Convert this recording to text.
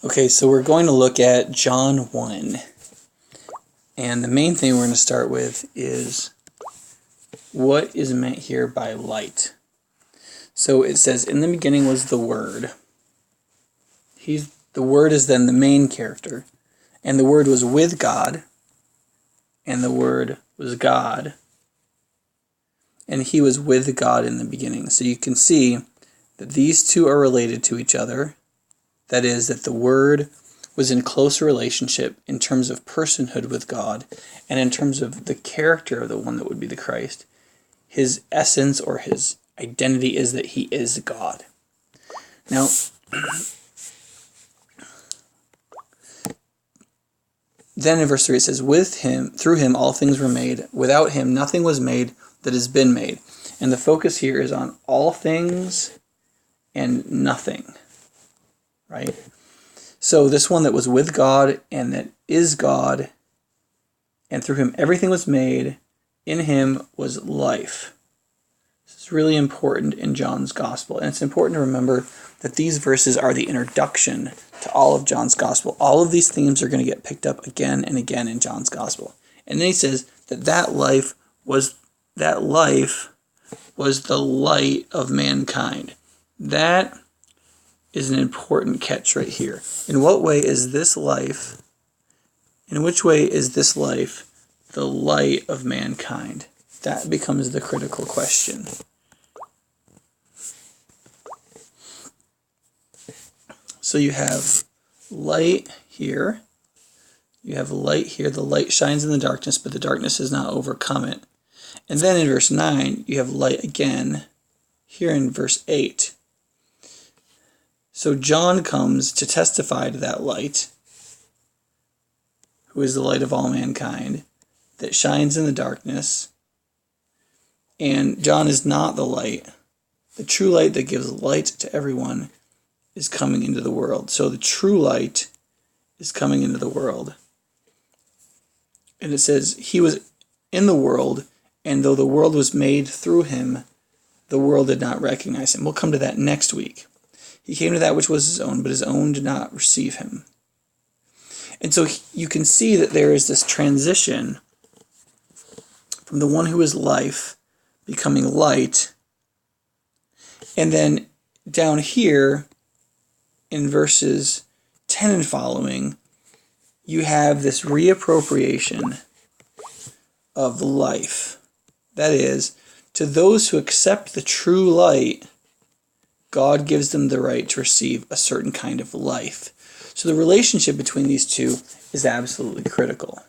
Okay, so we're going to look at John 1. And the main thing we're going to start with is what is meant here by light. So it says, in the beginning was the Word. The Word is then the main character. And the Word was with God. And the Word was God. And He was with God in the beginning. So you can see that these two are related to each other. That is, that the Word was in close relationship in terms of personhood with God and in terms of the character of the one that would be the Christ. His essence or his identity is that he is God. Now, then in verse 3 it says, with him, through him all things were made. Without him nothing was made that has been made. And the focus here is on all things and nothing. Right? So this one that was with God and that is God, and through him everything was made, in him was life. This is really important in John's Gospel. And it's important to remember that these verses are the introduction to all of John's Gospel. All of these themes are going to get picked up again and again in John's Gospel. And then he says that life was the light of mankind. That is an important catch right here. In which way is this life the light of mankind? That becomes the critical question. So you have light here. You have light here. The light shines in the darkness, but the darkness has not overcome it. And then in verse 9, you have light again here in verse 8. So John comes to testify to that light, who is the light of all mankind, that shines in the darkness. And John is not the light. The true light that gives light to everyone is coming into the world. So the true light is coming into the world. And it says, he was in the world, and though the world was made through him, the world did not recognize him. We'll come to that next week. He came to that which was his own, but his own did not receive him. And so you can see that there is this transition from the one who is life becoming light. And then down here in verses 10 and following, you have this reappropriation of life. That is, to those who accept the true light, God gives them the right to receive a certain kind of life. So the relationship between these two is absolutely critical.